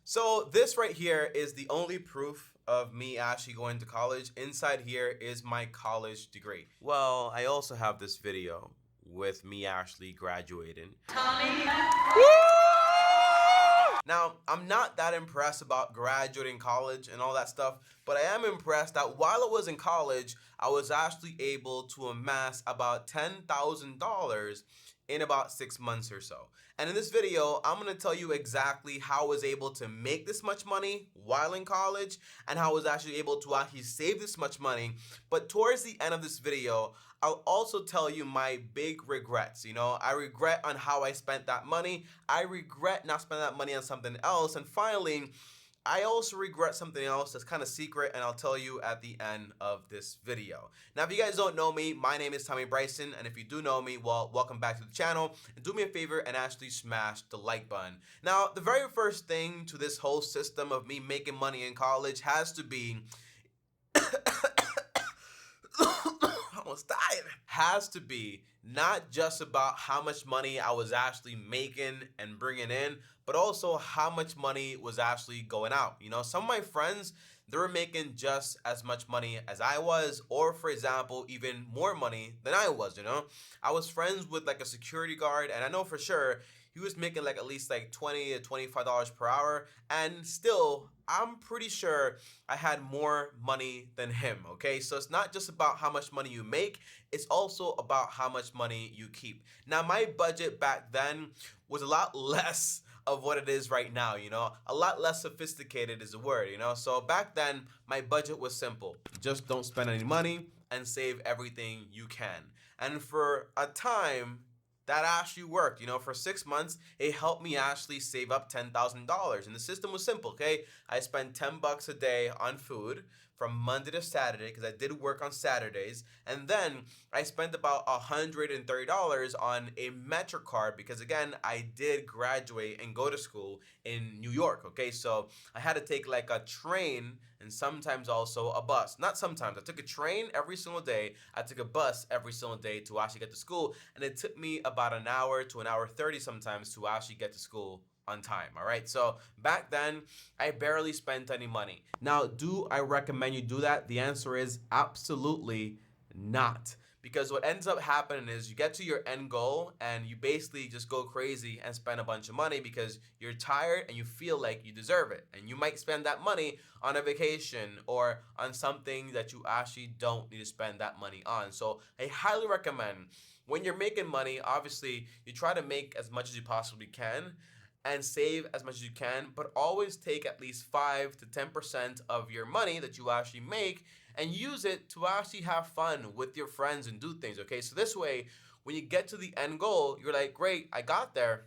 So this right here is the only proof of me actually going to college. Inside here is my college degree. Well, I also have this video with me actually graduating. Tommy! Now, I'm not that impressed about graduating college and all that stuff, but I am impressed that while I was in college, I was actually able to amass about $10,000 in about 6 months or so. And in this video, I'm gonna tell you exactly how I was able to make this much money while in college and how I was actually able to actually save this much money. But towards the end of this video, I'll also tell you my big regrets. I regret on how I spent that money. I regret not spending that money on something else. And finally, I also regret something else that's kind of secret, and I'll tell you at the end of this video. Now, if you guys don't know me, my name is TommyBryson, and if you do know me, well, welcome back to the channel, and do me a favor and actually smash the like button. Now, the very first thing to this whole system of me making money in college has to be almost died. Has to be not just about how much money I was actually making and bringing in, but also how much money was actually going out. Some of my friends, they were making just as much money as I was, or for example, even more money than I was. I was friends with like a security guard, and I know for sure he was making like at least like $20 to $25 per hour, and still I'm pretty sure I had more money than him. Okay, so it's not just about how much money you make, it's also about how much money you keep. Now, my budget back then was a lot less of what it is right now. A lot less sophisticated is the word. So back then my budget was simple: just don't spend any money and save everything you can. And for a time, that actually worked. For 6 months, it helped me actually save up $10,000. And the system was simple, okay? I spent $10 a day on food from Monday to Saturday, because I did work on Saturdays. And then I spent about $130 on a Metro card, because again, I did graduate and go to school in New York, okay? So I had to take like a train and sometimes also a bus. Not sometimes, I took a train every single day. I took a bus every single day to actually get to school. And it took me about an hour to an hour 30 sometimes to actually get to school on time. All right, so back then I barely spent any money. Now, do I recommend you do that? The answer is absolutely not. Because what ends up happening is you get to your end goal and you basically just go crazy and spend a bunch of money because you're tired and you feel like you deserve it. And you might spend that money on a vacation or on something that you actually don't need to spend that money on. So I highly recommend, when you're making money, obviously you try to make as much as you possibly can and save as much as you can, but always take at least 5 to 10% of your money that you actually make and use it to actually have fun with your friends and do things, okay? So this way, when you get to the end goal, you're like, great, I got there,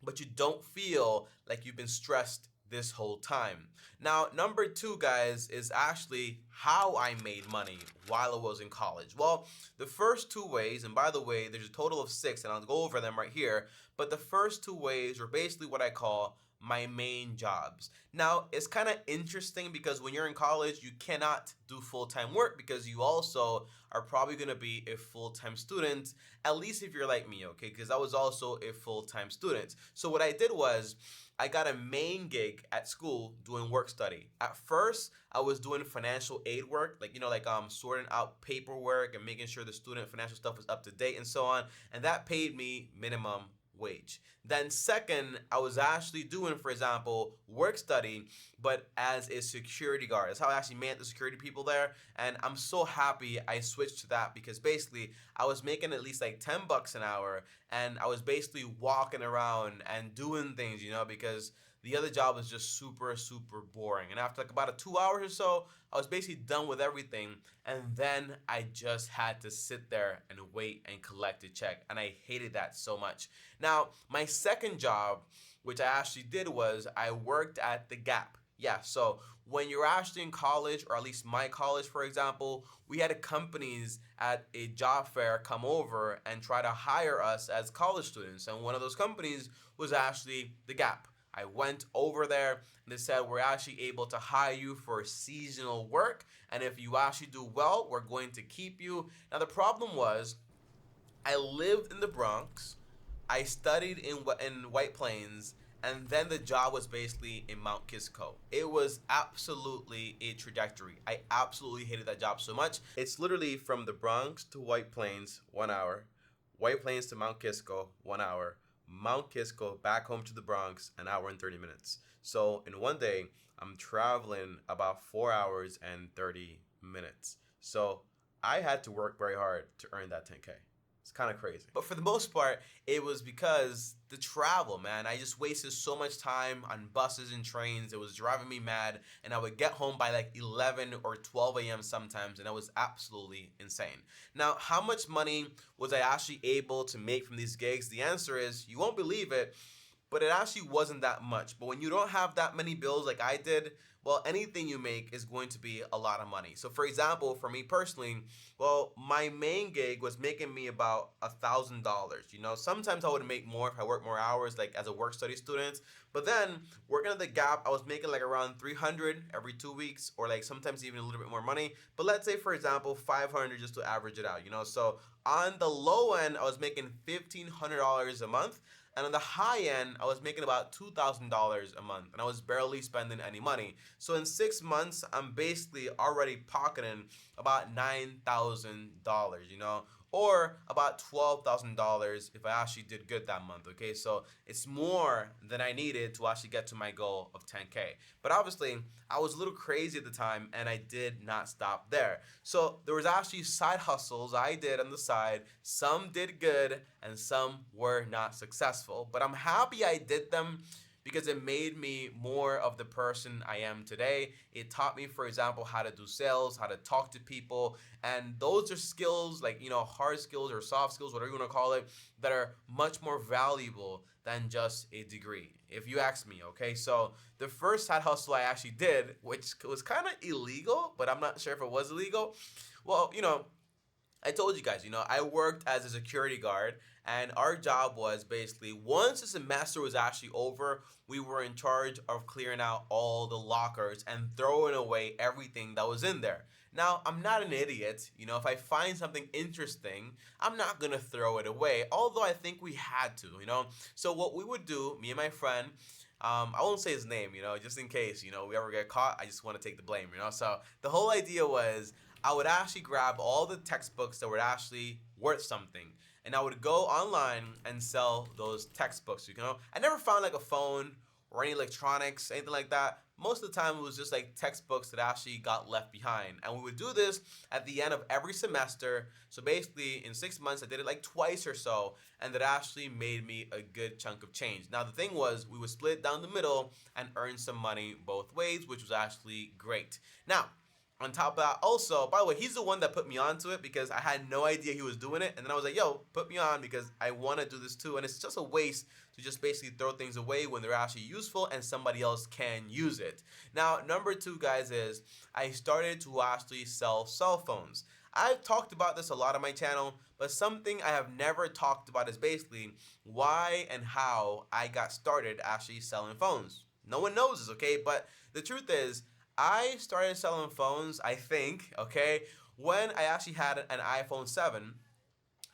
but you don't feel like you've been stressed this whole time. Now, number two, guys, is actually how I made money while I was in college. Well, the first two ways, and by the way, there's a total of 6, and I'll go over them right here, but the first two ways are basically what I call my main jobs. Now, it's kind of interesting because when you're in college, you cannot do full-time work because you also are probably going to be a full-time student, at least if you're like me, okay? Because I was also a full-time student. So what I did was I got a main gig at school doing work study. At first, I was doing financial aid work, like sorting out paperwork and making sure the student financial stuff was up to date and so on, and that paid me minimum wage. Then second, I was actually doing, for example, work study, but as a security guard. That's how I actually met the security people there, and I'm so happy I switched to that because basically I was making at least like $10 an hour, and I was basically walking around and doing things, because the other job was just super, super boring. And after like about 2 hours or so, I was basically done with everything. And then I just had to sit there and wait and collect a check. And I hated that so much. Now, my second job, which I actually did, was I worked at the Gap. Yeah, so when you're actually in college, or at least my college, for example, we had companies at a job fair come over and try to hire us as college students. And one of those companies was actually the Gap. I went over there and they said, we're actually able to hire you for seasonal work. And if you actually do well, we're going to keep you. Now, the problem was I lived in the Bronx. I studied in White Plains, and then the job was basically in Mount Kisco. It was absolutely a trajectory. I absolutely hated that job so much. It's literally from the Bronx to White Plains, 1 hour. White Plains to Mount Kisco, 1 hour. Mount Kisco back home to the Bronx, an hour and 30 minutes. So in one day, I'm traveling about 4 hours and 30 minutes. So I had to work very hard to earn that 10K. It's kind of crazy. But for the most part, it was because the travel, man. I just wasted so much time on buses and trains. It was driving me mad. And I would get home by like 11 or 12 a.m. sometimes. And that was absolutely insane. Now, how much money was I actually able to make from these gigs? The answer is, you won't believe it, but it actually wasn't that much. But when you don't have that many bills like I did, well, anything you make is going to be a lot of money. So for example, for me personally, well, my main gig was making me about $1,000. You know, sometimes I would make more if I worked more hours, like as a work study student. But then working at the Gap, I was making like around 300 every 2 weeks, or like sometimes even a little bit more money. But let's say, for example, 500 just to average it out, you know? So on the low end, I was making $1,500 a month. And on the high end, I was making about $2,000 a month, and I was barely spending any money. So in 6 months, I'm basically already pocketing about $9,000, you know, or about $12,000 if I actually did good that month, okay? So it's more than I needed to actually get to my goal of 10K. But obviously, I was a little crazy at the time, and I did not stop there. So there was actually side hustles I did on the side. Some did good, and some were not successful. But I'm happy I did them because it made me more of the person I am today. It taught me, for example, how to do sales, how to talk to people, and those are skills, like, you know, hard skills or soft skills, whatever you want to call it, that are much more valuable than just a degree, if you ask me, okay? So the first side hustle I actually did, which was kind of illegal, but I'm not sure if it was illegal. Well, you know, I told you guys, you know, I worked as a security guard, and our job was basically, once the semester was actually over, we were in charge of clearing out all the lockers and throwing away everything that was in there. Now, I'm not an idiot. You know, if I find something interesting, I'm not gonna throw it away, although I think we had to, you know. So what we would do, me and my friend, I won't say his name, you know, just in case, you know, we ever get caught, I just want to take the blame, you know. So the whole idea was, I would actually grab all the textbooks that were actually worth something, and I would go online and sell those textbooks. You know, I never found like a phone or any electronics, anything like that. Most of the time, it was just like textbooks that actually got left behind, and we would do this at the end of every semester. So basically, in 6 months, I did it like twice or so, and that actually made me a good chunk of change. Now, the thing was, we would split down the middle and earn some money both ways, which was actually great. Now, on top of that, also, by the way, he's the one that put me onto it because I had no idea he was doing it. And then I was like, yo, put me on because I want to do this too. And it's just a waste to just basically throw things away when they're actually useful and somebody else can use it. Now, number two, guys, is I started to actually sell cell phones. I've talked about this a lot on my channel, but something I have never talked about is basically why and how I got started actually selling phones. No one knows this, okay? But the truth is, I started selling phones, I think, okay, when I actually had an iPhone 7.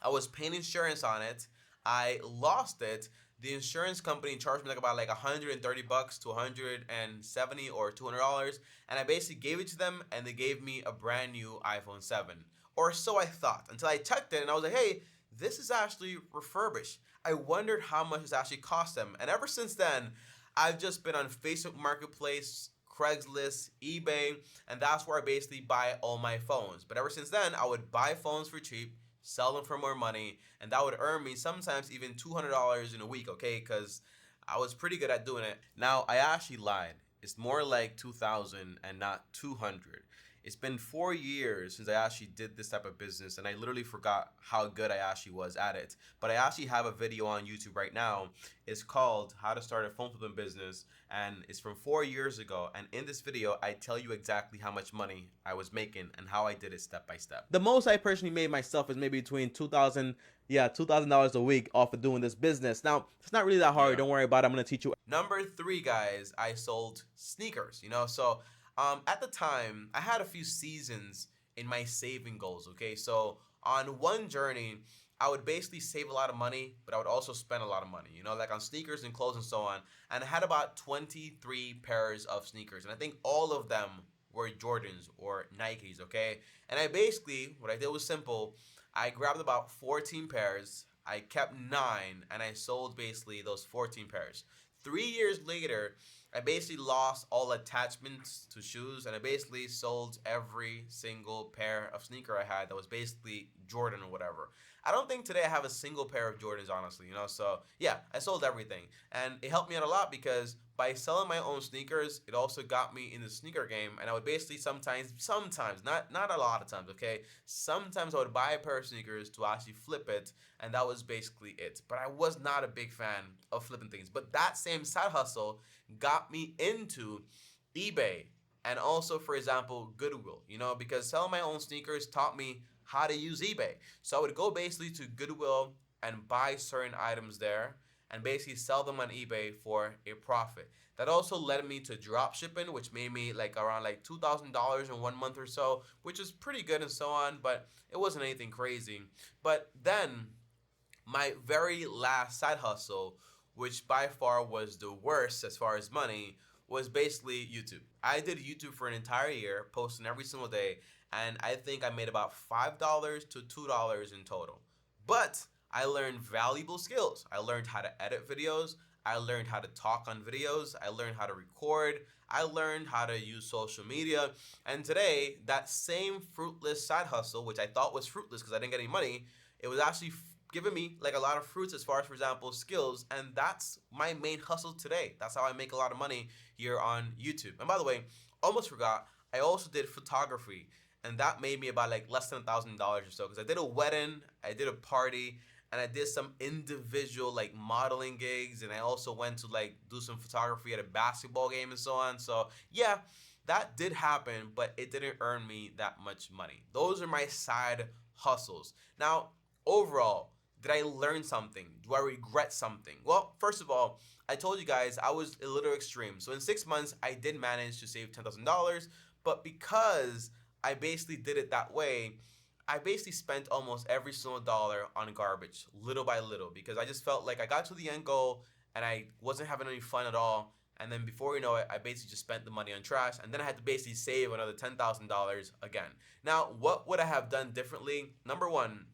I was paying insurance on it. I lost it. The insurance company charged me like about like $130 to 170 or $200, and I basically gave it to them, and they gave me a brand new iPhone 7. Or so I thought, until I checked it and I was like, hey, this is actually refurbished. I wondered how much it actually cost them. And ever since then, I've just been on Facebook Marketplace, Craigslist, eBay, and that's where I basically buy all my phones. But ever since then, I would buy phones for cheap, sell them for more money, and that would earn me sometimes even $200 in a week, okay? Because I was pretty good at doing it. Now, I actually lied. It's more like 2,000 and not 200. It's been 4 years since I actually did this type of business, and I literally forgot how good I actually was at it. But I actually have a video on YouTube right now. It's called How to Start a Phone Flipping Business, and it's from 4 years ago. And in this video, I tell you exactly how much money I was making and how I did it step by step. The most I personally made myself is maybe between $2,000 a week off of doing this business. Now, it's not really that hard. Yeah. Don't worry about it. I'm going to teach you. Number three, guys, I sold sneakers, you know? So at the time, I had a few seasons in my saving goals, okay? So on one journey, I would basically save a lot of money, but I would also spend a lot of money, like on sneakers and clothes and so on. And I had about 23 pairs of sneakers, and I think all of them were Jordans or Nikes, okay? And I basically, what I did was simple. I grabbed about 14 pairs, I kept 9, and I sold basically those 14 pairs. 3 years later, I basically lost all attachments to shoes, and I basically sold every single pair of sneaker I had that was basically Jordan or whatever. I don't think today I have a single pair of Jordans, honestly. So yeah, I sold everything, and it helped me out a lot because by selling my own sneakers, it also got me in the sneaker game, and I would basically sometimes, not a lot of times, okay, sometimes I would buy a pair of sneakers to actually flip it, and that was basically it. But I was not a big fan of flipping things. But that same side hustle got me into eBay and also, for example, Goodwill, because selling my own sneakers taught me how to use eBay. So I would go basically to Goodwill and buy certain items there and basically sell them on eBay for a profit. That also led me to drop shipping, which made me like around like $2,000 in 1 month or so, which is pretty good and so on, but it wasn't anything crazy. But then my very last side hustle, which by far was the worst as far as money, was basically YouTube. I did YouTube for an entire year, posting every single day, and I think I made about $5 to $2 in total. But I learned valuable skills. I learned how to edit videos. I learned how to talk on videos. I learned how to record. I learned how to use social media. And today, that same fruitless side hustle, which I thought was fruitless because I didn't get any money, it was actually giving me like a lot of fruits as far as, for example, skills. And that's my main hustle today. That's how I make a lot of money here on YouTube. And by the way, almost forgot, I also did photography, and that made me about like less than $1,000 or so because I did a wedding, I did a party, and I did some individual like modeling gigs, and I also went to like do some photography at a basketball game and so on. So yeah, that did happen, but it didn't earn me that much money. Those are my side hustles. Now, overall, did I learn something? Do I regret something? Well, first of all, I told you guys I was a little extreme. So in 6 months, I did manage to save $10,000, but because I basically did it that way, I basically spent almost every single dollar on garbage, little by little, because I just felt like I got to the end goal and I wasn't having any fun at all. And then before you know it, I basically just spent the money on trash, and then I had to basically save another $10,000 again. Now, what would I have done differently? Number one,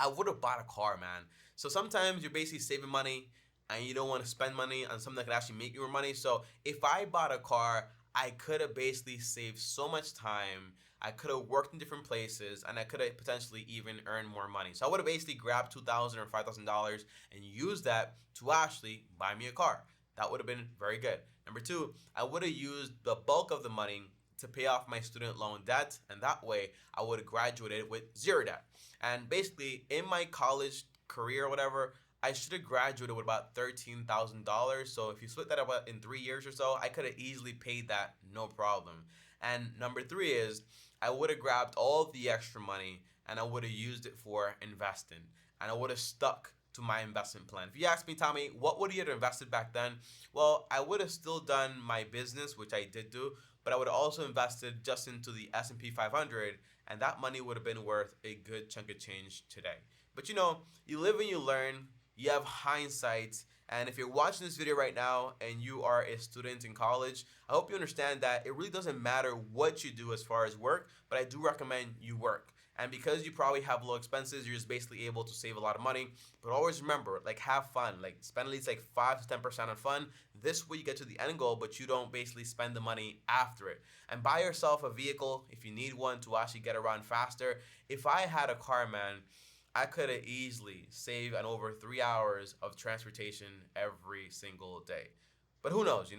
I would have bought a car, man. So sometimes you're basically saving money and you don't want to spend money on something that could actually make you more money. So if I bought a car, I could have basically saved so much time. I could have worked in different places, and I could have potentially even earned more money. So I would have basically grabbed $2,000 or $5,000 and used that to actually buy me a car. That would have been very good. Number two, I would have used the bulk of the money to pay off my student loan debt, and that way I would have graduated with zero debt. And basically, in my college career or whatever, I should have graduated with about $13,000. So if you split that up in 3 years or so, I could have easily paid that no problem. And number three is I would have grabbed all the extra money and I would have used it for investing. And I would have stuck to my investment plan. If you ask me, Tommy, what would you have invested back then? Well, I would have still done my business, which I did do, but I would have also invested just into the S&P 500, and that money would have been worth a good chunk of change today. But you live and you learn, you have hindsight, and if you're watching this video right now and you are a student in college, I hope you understand that it really doesn't matter what you do as far as work, but I do recommend you work. And because you probably have low expenses, you're just basically able to save a lot of money. But always remember, like, have fun. Like, spend at least like 5 to 10% on fun. This way you get to the end goal, but you don't basically spend the money after it. And buy yourself a vehicle if you need one to actually get around faster. If I had a car, man, I could have easily saved an over 3 hours of transportation every single day. But who knows,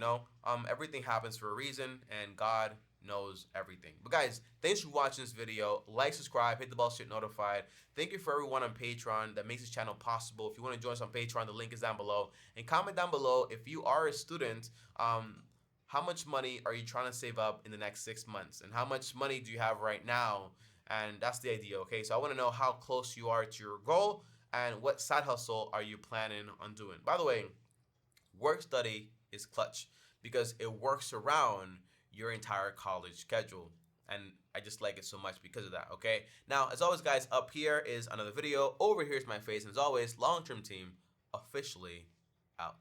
everything happens for a reason, and God knows everything. But guys, thanks for watching this video. Like, subscribe, hit the bell so you get notified. Thank you for everyone on Patreon that makes this channel possible. If you want to join us on Patreon, the link is down below. And comment down below if you are a student, how much money are you trying to save up in the next 6 months? And how much money do you have right now? And that's the idea, okay? So I want to know how close you are to your goal and what side hustle are you planning on doing. By the way, work study is clutch because it works around your entire college schedule. and I just like it so much because of that, okay? Now, as always, guys, up here is another video. Over here is my face, and as always, long-term team officially out.